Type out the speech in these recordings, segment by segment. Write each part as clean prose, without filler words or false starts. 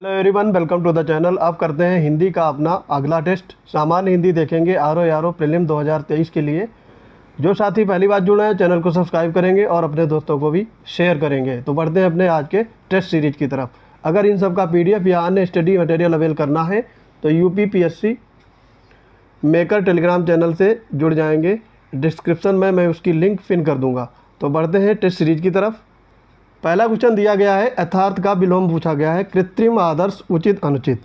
Hello everyone, welcome to the channel. अब करते हैं हिंदी का अपना अगला टेस्ट। सामान्य हिंदी देखेंगे आर प्रीलिम 2023 के लिए। जो साथी पहली बार जुड़े हैं चैनल को सब्सक्राइब करेंगे और अपने दोस्तों को भी शेयर करेंगे। तो बढ़ते हैं अपने आज के टेस्ट सीरीज की तरफ। अगर इन सब का PDF या अन्य स्टडी मटेरियल अवेल करना है तो UPPSC मेकर टेलीग्राम चैनल से जुड़ जाएंगे। डिस्क्रिप्शन में मैं उसकी लिंक पिन कर दूँगा। तो बढ़ते हैं टेस्ट सीरीज की तरफ। पहला क्वेश्चन दिया गया है, यथार्थ का विलोम पूछा गया है। कृत्रिम, आदर्श, उचित, अनुचित।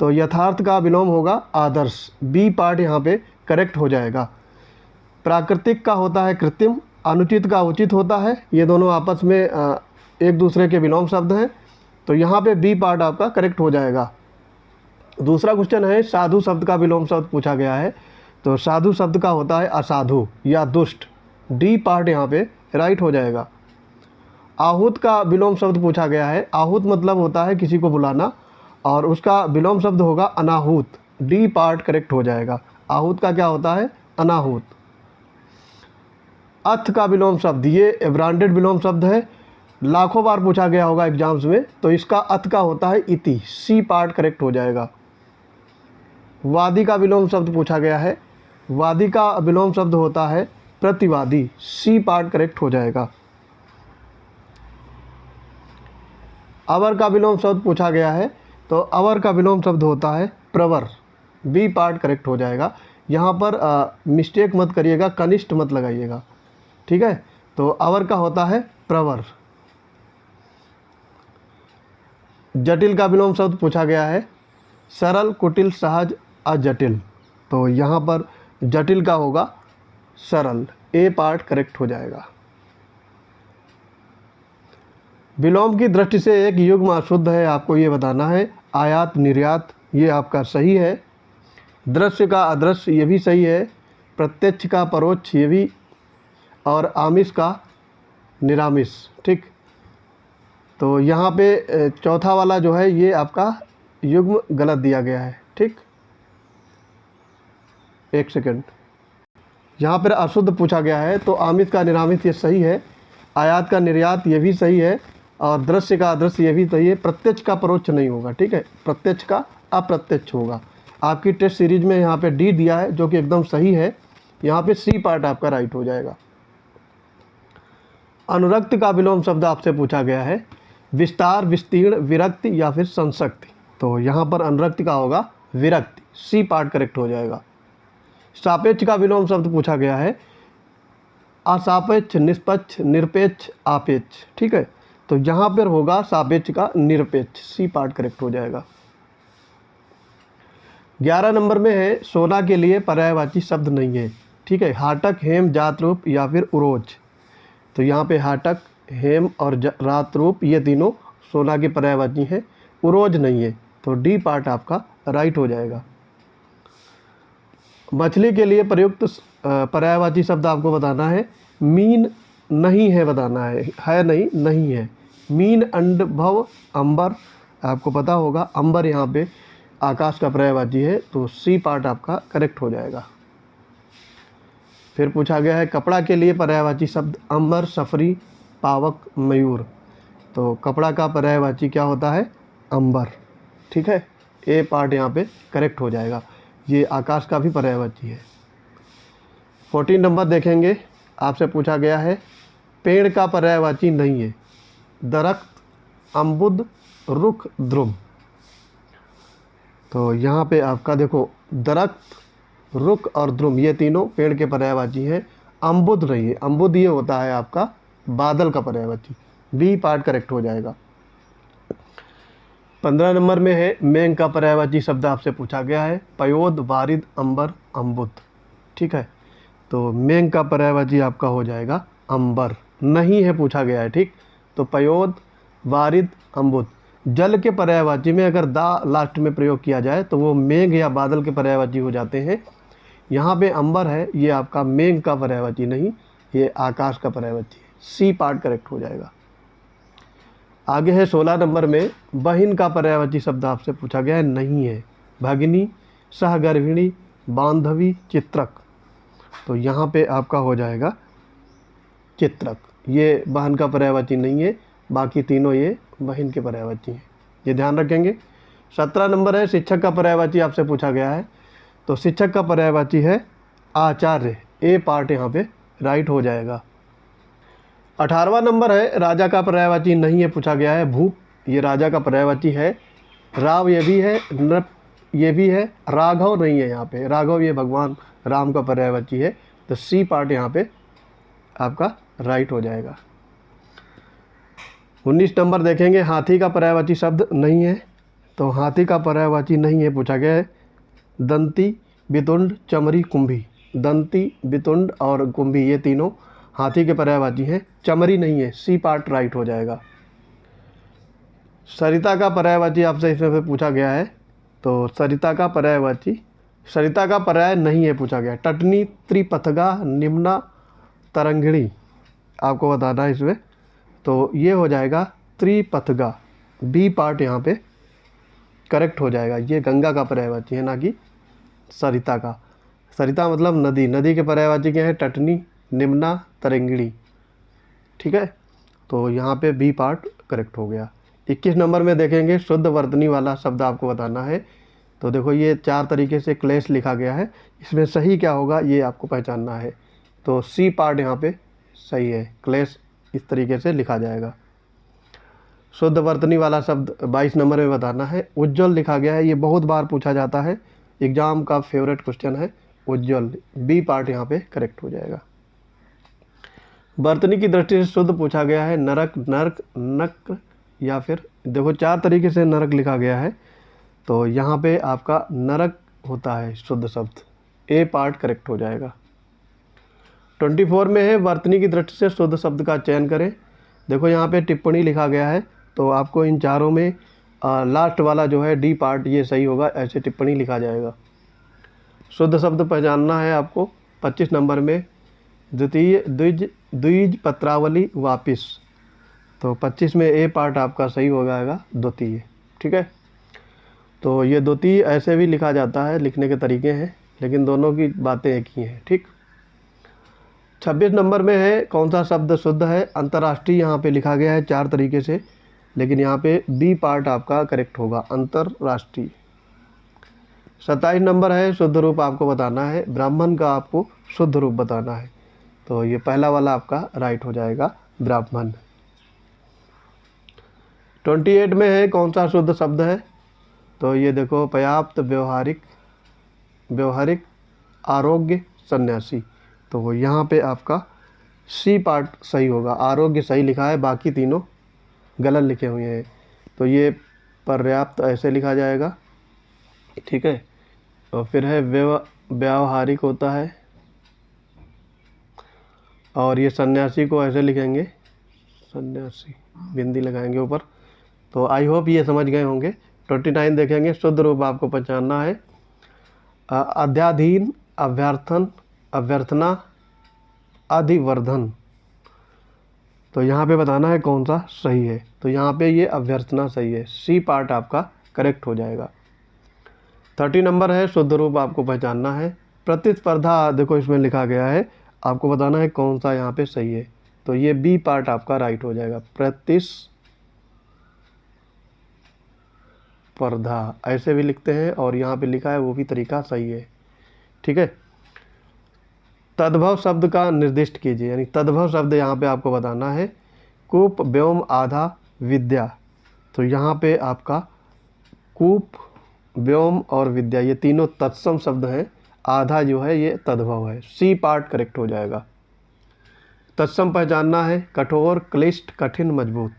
तो यथार्थ का विलोम होगा आदर्श। बी पार्ट यहाँ पे करेक्ट हो जाएगा। प्राकृतिक का होता है कृत्रिम, अनुचित का उचित होता है। ये दोनों आपस में एक दूसरे के विलोम शब्द हैं। तो यहाँ पे बी पार्ट आपका करेक्ट हो जाएगा। दूसरा क्वेश्चन है, साधु शब्द का विलोम शब्द पूछा गया है। तो साधु शब्द का होता है असाधु या दुष्ट। डी पार्ट यहाँ पे राइट हो जाएगा। आहूत का विलोम शब्द पूछा गया है। आहूत मतलब होता है किसी को बुलाना, और उसका विलोम शब्द होगा अनाहूत। डी पार्ट करेक्ट हो जाएगा। आहूत का क्या होता है? अनाहूत। अथ का विलोम शब्द, ये ब्रांडेड विलोम शब्द है, लाखों बार पूछा गया होगा एग्जाम्स में। तो इसका अथ का होता है इति। सी पार्ट करेक्ट हो जाएगा। वादी का विलोम शब्द पूछा गया है। वादी का विलोम शब्द होता है प्रतिवादी। सी पार्ट करेक्ट हो जाएगा। अवर का विलोम शब्द पूछा गया है। तो अवर का विलोम शब्द होता है प्रवर। बी पार्ट करेक्ट हो जाएगा। यहाँ पर मिस्टेक मत करिएगा, कनिष्ठ मत लगाइएगा, ठीक है। तो अवर का होता है प्रवर। जटिल का विलोम शब्द पूछा गया है। सरल, कुटिल, सहज, अजटिल। तो यहाँ पर जटिल का होगा सरल। ए पार्ट करेक्ट हो जाएगा। विलोम की दृष्टि से एक युग्म अशुद्ध है, आपको ये बताना है। आयात, निर्यात, ये आपका सही है। दृश्य का अदृश्य, ये भी सही है। प्रत्यक्ष का परोक्ष, ये भी। और आमिष का निरामिष, ठीक। तो यहाँ पे चौथा वाला जो है ये आपका युग्म गलत दिया गया है, ठीक। एक सेकंड, यहाँ पर अशुद्ध पूछा गया है। तो आमिष का निरामिष ये सही है। आयात का निर्यात ये भी सही है। और दृश्य का अदृश्य ये भी सही है। प्रत्यक्ष का परोक्ष नहीं होगा, ठीक है। प्रत्यक्ष का अप्रत्यक्ष होगा। आपकी टेस्ट सीरीज में यहाँ पे डी दिया है जो कि एकदम सही है। यहाँ पे सी पार्ट आपका राइट हो जाएगा। अनुरक्त का विलोम शब्द आपसे पूछा गया है। विस्तार, विस्तीर्ण, विरक्ति या फिर संसक्ति। तो यहाँ पर अनुरक्त का होगा विरक्ति। सी पार्ट करेक्ट हो जाएगा। सापेक्ष का विलोम शब्द पूछा गया है। असापेक्ष, निष्पक्ष, निरपेक्ष, आपेक्ष, ठीक है। तो यहाँ पर होगा सापेक्ष का निरपेक्ष। सी पार्ट करेक्ट हो जाएगा। 11 नंबर में है, सोना के लिए पर्यायवाची शब्द नहीं है, ठीक है। हाटक, हेम, जात रूप या फिर उरोज। तो यहाँ पे हाटक, हेम और रात रूप ये तीनों सोना के पर्यायवाची हैं। उरोज नहीं है। तो डी पार्ट आपका राइट हो जाएगा। मछली के लिए प्रयुक्त पर्यायवाची शब्द आपको बताना है। मीन नहीं है बताना है नहीं, नहीं है। मीन, अंडभव, अंबर, आपको पता होगा अंबर यहाँ पे आकाश का पर्यायवाची है। तो सी पार्ट आपका करेक्ट हो जाएगा। फिर पूछा गया है, कपड़ा के लिए पर्यायवाची शब्द अंबर, सफरी, पावक, मयूर। तो कपड़ा का पर्यायवाची क्या होता है? अंबर, ठीक है। ए पार्ट यहाँ पे करेक्ट हो जाएगा। ये आकाश का भी पर्यायवाची है। 14 नंबर देखेंगे, आपसे पूछा गया है, पेड़ का पर्यायवाची नहीं है। दरख्त, अम्बुद, रुख, ध्रुव। तो यहाँ पे आपका देखो, दरख्त, रुख और ध्रुव ये तीनों पेड़ के पर्यायवाची हैं। अम्बुद नहीं है। अम्बुद ये होता है आपका बादल का पर्यायवाची। बी पार्ट करेक्ट हो जाएगा। 15 नंबर में है, मेघ का पर्यायवाची शब्द आपसे पूछा गया है। पयोद, वारिद, अंबर, अम्बुद, ठीक है। तो मेघ का पर्यायवाची आपका हो जाएगा अंबर। नहीं है पूछा गया है, ठीक। तो पयोद, वारिद, अम्बुद। जल के पर्यायवाची में अगर दा लास्ट में प्रयोग किया जाए तो वो मेघ या बादल के पर्यायवाची हो जाते हैं। यहाँ पे अंबर है, ये आपका मेघ का पर्यायवाची नहीं, ये आकाश का पर्यायवाची है। सी पार्ट करेक्ट हो जाएगा। आगे है 16 नंबर में, बहिन का पर्यायवाची शब्द आपसे पूछा गया है। नहीं है। भगिनी, सहगर्भिणी, बांधवी, चित्रक। तो यहाँ पे आपका हो जाएगा चित्रक। ये बहन का पर्यायवाची नहीं है, बाकी तीनों ये बहन के पर्यायवाची हैं। ये ध्यान रखेंगे। 17 नंबर है शिक्षक का पर्यायवाची आपसे पूछा गया है, तो शिक्षक का पर्यायवाची है आचार्य, ए पार्ट यहाँ पे राइट हो जाएगा। 18वां नंबर है राजा का पर्यायवाची नहीं है, पूछा गया है भूप, ये राजा का पर्यायवाची है। राव ये भी है, नृप ये भी है, राघव नहीं है यहाँ पे, राघव ये भगवान राम का पर्यायवाची है, तो सी पार्ट यहाँ पे आपका राइट हो जाएगा। 19 नंबर देखेंगे हाथी का पर्यायवाची शब्द नहीं है, तो हाथी का पर्यायवाची नहीं है, पूछा गया है दंती, वितुंड, चमरी, कुंभी। दंती, वितुंड और कुंभी ये तीनों हाथी के पर्यायवाची हैं, चमरी नहीं है, सी पार्ट राइट हो जाएगा। सरिता का पर्यायवाची आपसे इसमें से पूछा गया है, तो सरिता का पर्यायवाची, सरिता का पर्याय नहीं है पूछा गया। टटनी, त्रिपथगा, निम्ना, तरंगिणी आपको बताना है इसमें, तो ये हो जाएगा त्रिपथगा, बी पार्ट यहाँ पे करेक्ट हो जाएगा। ये गंगा का पर्यायवाची है, ना कि सरिता का। सरिता मतलब नदी, नदी के पर्यायवाची क्या है टटनी, निम्ना, तरंगिणी, ठीक है, तो यहाँ पे बी पार्ट करेक्ट हो गया। 21 नंबर में देखेंगे शुद्ध वर्तनी वाला शब्द आपको बताना है, तो देखो ये 4 तरीके से क्लेश लिखा गया है, इसमें सही क्या होगा ये आपको पहचानना है, तो सी पार्ट यहाँ पे सही है, क्लेश इस तरीके से लिखा जाएगा। शुद्ध वर्तनी वाला शब्द 22 नंबर में बताना है। उज्ज्वल लिखा गया है, ये बहुत बार पूछा जाता है, एग्जाम का फेवरेट क्वेश्चन है उज्ज्वल, बी पार्ट यहाँ पे करेक्ट हो जाएगा। वर्तनी की दृष्टि से शुद्ध पूछा गया है नरक, नर्क, नक, या फिर देखो 4 तरीके से नरक लिखा गया है, तो यहाँ पे आपका नरक होता है शुद्ध शब्द, ए पार्ट करेक्ट हो जाएगा। 24 में है वर्तनी की दृष्टि से शुद्ध शब्द का चयन करें। देखो यहाँ पे टिप्पणी लिखा गया है, तो आपको इन चारों में लास्ट वाला जो है डी पार्ट ये सही होगा, ऐसे टिप्पणी लिखा जाएगा। शुद्ध शब्द पहचानना है आपको। 25 नंबर में द्वितीय, द्विज, द्विज, पत्रावली, वापिस, तो 25 में ए पार्ट आपका सही हो जाएगा द्वितीय, ठीक है। तो ये द्वितीय ऐसे भी लिखा जाता है, लिखने के तरीके हैं, लेकिन दोनों की बातें एक ही हैं, ठीक। 26 नंबर में है कौन सा शब्द शुद्ध है, अंतर्राष्ट्रीय यहाँ पे लिखा गया है 4 तरीके से, लेकिन यहाँ पे बी पार्ट आपका करेक्ट होगा, अंतर्राष्ट्रीय। 27 नंबर है शुद्ध रूप आपको बताना है, ब्राह्मण का आपको शुद्ध रूप बताना है, तो ये पहला वाला आपका राइट हो जाएगा ब्राह्मण। 28 में है कौन सा शुद्ध शब्द है, तो ये देखो पर्याप्त, व्यवहारिक, व्यवहारिक, आरोग्य, सन्यासी, तो वो यहाँ पे आपका सी पार्ट सही होगा, आरोग्य सही लिखा है, बाकी तीनों गलत लिखे हुए हैं, तो ये पर्याप्त ऐसे लिखा जाएगा, ठीक है। और फिर है व्यावहारिक होता है, और ये सन्यासी को ऐसे लिखेंगे, सन्यासी बिंदी लगाएंगे ऊपर, तो आई होप ये समझ गए होंगे। 29 देखेंगे शुद्ध रूप आपको पहचानना है, अध्याधीन, अभ्यर्थन, अभ्यर्थना, अधिवर्धन, तो यहाँ पे बताना है कौन सा सही है, तो यहाँ पे ये अभ्यर्थना सही है, सी पार्ट आपका करेक्ट हो जाएगा। 30 नंबर है शुद्ध रूप आपको पहचानना है, प्रतिस्पर्धा, देखो इसमें लिखा गया है, आपको बताना है कौन सा यहाँ पे सही है, तो ये बी पार्ट आपका राइट हो जाएगा, प्रतिस्पर्धा ऐसे भी लिखते हैं, और यहाँ पे लिखा है वो भी तरीका सही है, ठीक है। तद्भव शब्द का निर्दिष्ट कीजिए, यानी तद्भव शब्द यहाँ पे आपको बताना है, कूप, व्योम, आधा, विद्या, तो यहाँ पे आपका कूप, व्योम और विद्या ये तीनों तत्सम शब्द हैं, आधा जो है ये तद्भव है, सी पार्ट करेक्ट हो जाएगा। तत्सम पहचानना है, कठोर, क्लिष्ट, कठिन, मजबूत,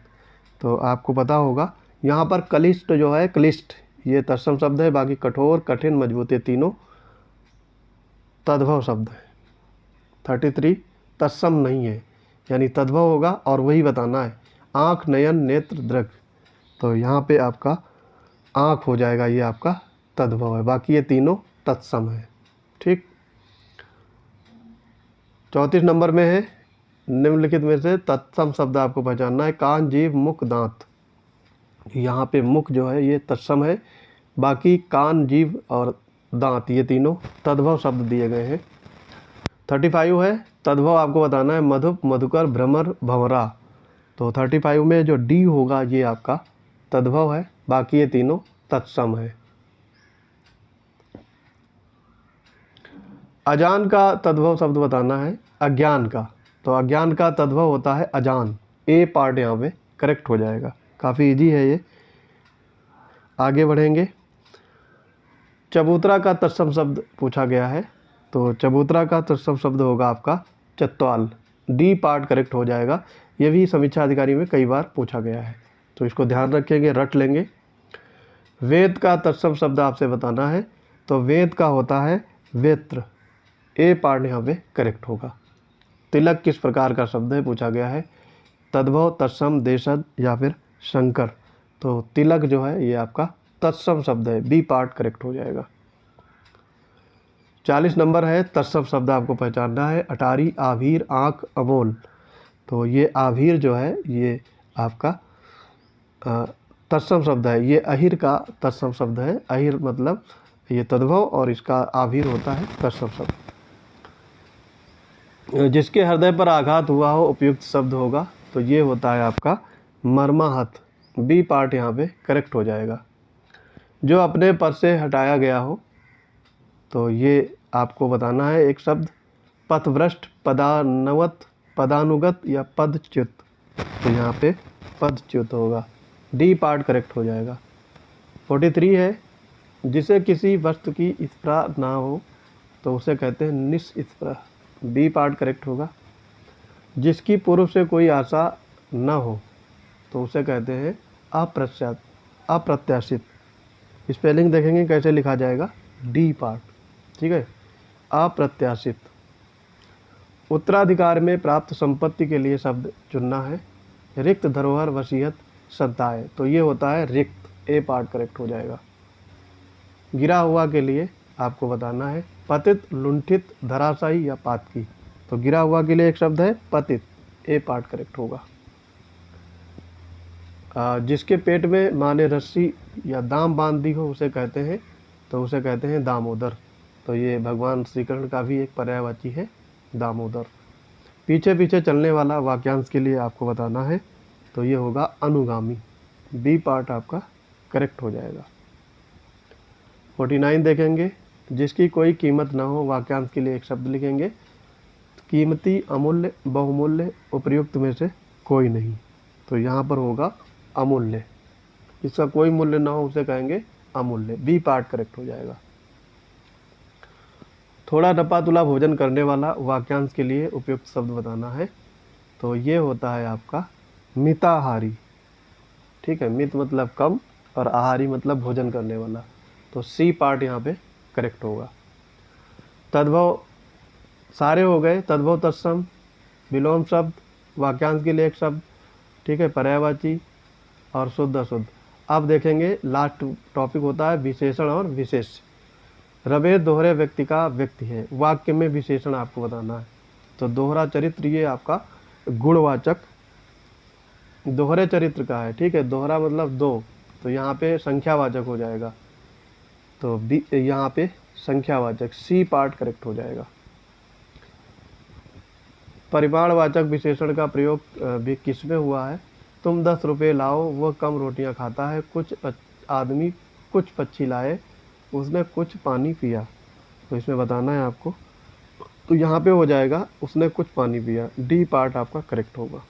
तो आपको पता होगा यहाँ पर क्लिष्ट जो है, क्लिष्ट ये तत्सम शब्द है, बाकी कठोर, कठिन, मजबूत ये तीनों तद्भव शब्द हैं। 33 तत्सम नहीं है, यानी तद्भव होगा और वही बताना है, आँख, नयन, नेत्र, दृग, तो यहाँ पे आपका आँख हो जाएगा, ये आपका तद्भव है, बाकी ये तीनों तत्सम है, ठीक। 34 नंबर में है निम्नलिखित में से तत्सम शब्द आपको पहचानना है, कान, जीभ, मुख, दांत, यहाँ पे मुख जो है ये तत्सम है, बाकी कान, जीभ और दांत ये तीनों तद्भव शब्द दिए गए हैं। 35 है तद्भव आपको बताना है, मधुप, मधुकर, भ्रमर, भंवरा, तो 35 में जो डी होगा ये आपका तद्भव है, बाकी ये तीनों तत्सम है। अजान का तद्भव शब्द बताना है अज्ञान का, तो अज्ञान का तद्भव होता है अजान। ए पार्ट यहाँ पे करेक्ट हो जाएगा, काफ़ी इजी है ये। आगे बढ़ेंगे। चबूतरा का तत्सम शब्द पूछा गया है, तो चबूतरा का तत्सम शब्द होगा आपका चत्वाल। डी पार्ट करेक्ट हो जाएगा। ये भी समीक्षा अधिकारी में कई बार पूछा गया है, तो इसको ध्यान रखेंगे, रट लेंगे। वेद का तत्सम शब्द आपसे बताना है, तो वेद का होता है वेत्र। ए पार्ट यहाँ पे करेक्ट होगा। तिलक किस प्रकार का शब्द है पूछा गया है, तद्भव, तत्सम, देशज या फिर शंकर। तो तिलक जो है ये आपका तत्सम शब्द है, बी पार्ट करेक्ट हो जाएगा। 40 नंबर है, तत्सम शब्द आपको पहचानना है। अटारी, आभीर, आँख, अमोल। तो ये आभीर जो है ये आपका तत्सम शब्द है, ये अहिर का तत्सम शब्द है। अहिर मतलब ये तद्भव और इसका आभीर होता है तत्सम शब्द। जिसके हृदय पर आघात हुआ हो उपयुक्त शब्द होगा, तो ये होता है आपका मर्माहत। बी पार्ट यहाँ पे करेक्ट हो जाएगा। जो अपने पद से हटाया गया हो, तो ये आपको बताना है एक शब्द पथभ्रष्ट, पदानवत, पदानुगत या पदच्युत। तो यहाँ पे पदच्युत होगा, डी पार्ट करेक्ट हो जाएगा। 43 है, जिसे किसी वस्तु की स्पृहा ना हो तो उसे कहते हैं निस्पृह। बी पार्ट करेक्ट होगा। जिसकी पूर्व से कोई आशा न हो तो उसे कहते हैं अप्रत्याशित। स्पेलिंग देखेंगे कैसे लिखा जाएगा, डी पार्ट, ठीक है, अप्रत्याशित। उत्तराधिकार में प्राप्त संपत्ति के लिए शब्द चुनना है। रिक्त, धरोहर, वसीयत, संताय। तो ये होता है रिक्त, ए पार्ट करेक्ट हो जाएगा। गिरा हुआ के लिए आपको बताना है पतित, लुंठित, धराशायी या पातकी। तो गिरा हुआ के लिए एक शब्द है पतित, ए पार्ट करेक्ट होगा। जिसके पेट में माँ ने रस्सी या दाम बांध दी हो उसे कहते हैं, तो उसे कहते हैं दामोदर। तो ये भगवान श्री कृष्ण का भी एक पर्यायवाची है दामोदर। पीछे पीछे चलने वाला वाक्यांश के लिए आपको बताना है, तो ये होगा अनुगामी। बी पार्ट आपका करेक्ट हो जाएगा। 49 देखेंगे, जिसकी कोई कीमत ना हो, वाक्यांश के लिए एक शब्द लिखेंगे। कीमती, अमूल्य, बहुमूल्य, उपयुक्त में से कोई नहीं। तो यहाँ पर होगा अमूल्य। इसका कोई मूल्य ना हो उसे कहेंगे अमूल्य। बी पार्ट करेक्ट हो जाएगा। थोड़ा नपा तुला भोजन करने वाला, वाक्यांश के लिए उपयुक्त शब्द बताना है, तो ये होता है आपका मिताहारी। ठीक है, मित मतलब कम और आहारी मतलब भोजन करने वाला। तो सी पार्ट यहाँ पे करेक्ट होगा। तद्भव सारे हो गए, तद्भव, तत्सम, विलोम शब्द, वाक्यांश के लिए एक शब्द, ठीक है, पर्यायवाची और शुद्ध अशुद्ध। अब देखेंगे लास्ट टॉपिक होता है विशेषण और विशेष। रमेश दोहरे व्यक्ति का व्यक्ति है, वाक्य में विशेषण आपको बताना है। तो दोहरा चरित्र ये आपका गुणवाचक दोहरे चरित्र का है, ठीक है, दोहरा मतलब दो, तो यहाँ पे संख्यावाचक हो जाएगा। तो बी यहाँ पे संख्यावाचक, सी पार्ट करेक्ट हो जाएगा। परिमाणवाचक विशेषण का प्रयोग भी किसमें हुआ है, तुम 10 रुपये लाओ, वह कम रोटियां खाता है, कुछ आदमी कुछ पक्षी लाए, उसने कुछ पानी पिया। तो इसमें बताना है आपको, तो यहाँ पे हो जाएगा उसने कुछ पानी पिया। डी पार्ट आपका करेक्ट होगा।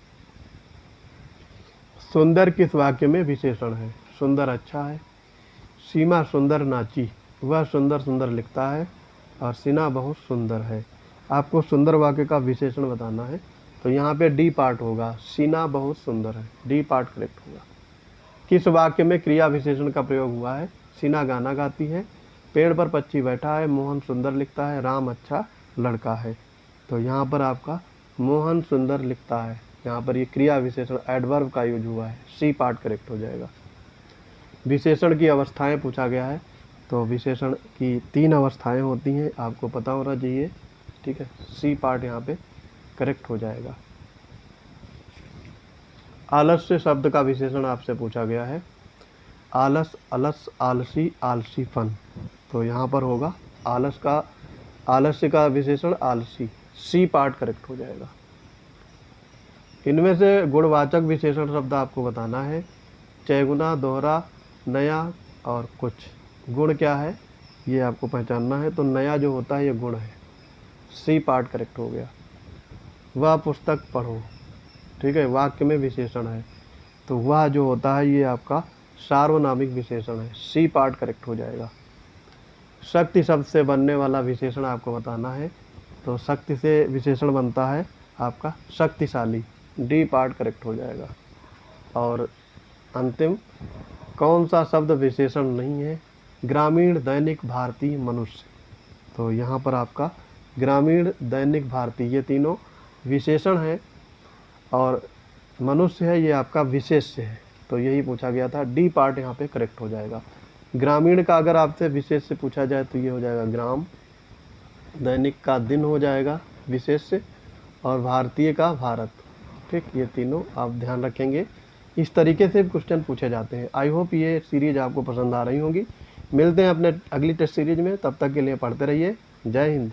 सुंदर किस वाक्य में विशेषण है, सुंदर अच्छा है। सीमा सुंदर नाची, वह सुंदर सुंदर लिखता है, और सिन्हा बहुत सुंदर है। आपको सुंदर वाक्य का विशेषण बताना है, तो यहाँ पे डी पार्ट होगा, सिन्हा बहुत सुंदर है। डी पार्ट करेक्ट होगा। किस वाक्य में क्रिया विशेषण का प्रयोग हुआ है, सिन्हा गाना गाती है, पेड़ पर पक्षी बैठा है, मोहन सुंदर लिखता है, राम अच्छा लड़का है। तो यहाँ पर आपका मोहन सुंदर लिखता है, यहाँ पर ये क्रिया विशेषण एडवर्ब का यूज हुआ है। सी पार्ट करेक्ट हो जाएगा। विशेषण की अवस्थाएं पूछा गया है, तो विशेषण की 3 अवस्थाएं होती हैं, आपको पता होना चाहिए, ठीक है। सी पार्ट यहाँ पे करेक्ट हो जाएगा। आलस्य शब्द का विशेषण आपसे पूछा गया है, आलस, अलस, आलसी, आलसीपन। तो यहाँ पर होगा आलस्य का विशेषण आलसी। सी पार्ट करेक्ट हो जाएगा। इनमें से गुणवाचक विशेषण शब्द आपको बताना है। चैगुना, दोहरा, नया और कुछ। गुण क्या है ये आपको पहचानना है। तो नया जो होता है ये गुण है, सी पार्ट करेक्ट हो गया। वह पुस्तक पढ़ो, ठीक है, वाक्य में विशेषण है, तो वह जो होता है ये आपका सार्वनामिक विशेषण है, सी पार्ट करेक्ट हो जाएगा। शक्ति शब्द से बनने वाला विशेषण आपको बताना है, तो शक्ति से विशेषण बनता है आपका शक्तिशाली, डी पार्ट करेक्ट हो जाएगा। और अंतिम, कौन सा शब्द विशेषण नहीं है? ग्रामीण, दैनिक, भारतीय, मनुष्य। तो यहाँ पर आपका ग्रामीण, दैनिक, भारतीय ये तीनों विशेषण हैं और मनुष्य है ये आपका विशेष्य है। तो यही पूछा गया था, डी पार्ट यहाँ पे करेक्ट हो जाएगा। ग्रामीण का अगर आपसे विशेष्य पूछा जाए तो ये हो जाएगा ग्राम, दैनिक का दिन हो जाएगा विशेष्य, और भारतीय का भारत। ठीक, ये तीनों आप ध्यान रखेंगे। इस तरीके से क्वेश्चन पूछे जाते हैं। आई होप ये सीरीज आपको पसंद आ रही होगी। मिलते हैं अपने अगली टेस्ट सीरीज में, तब तक के लिए पढ़ते रहिए। जय हिंद।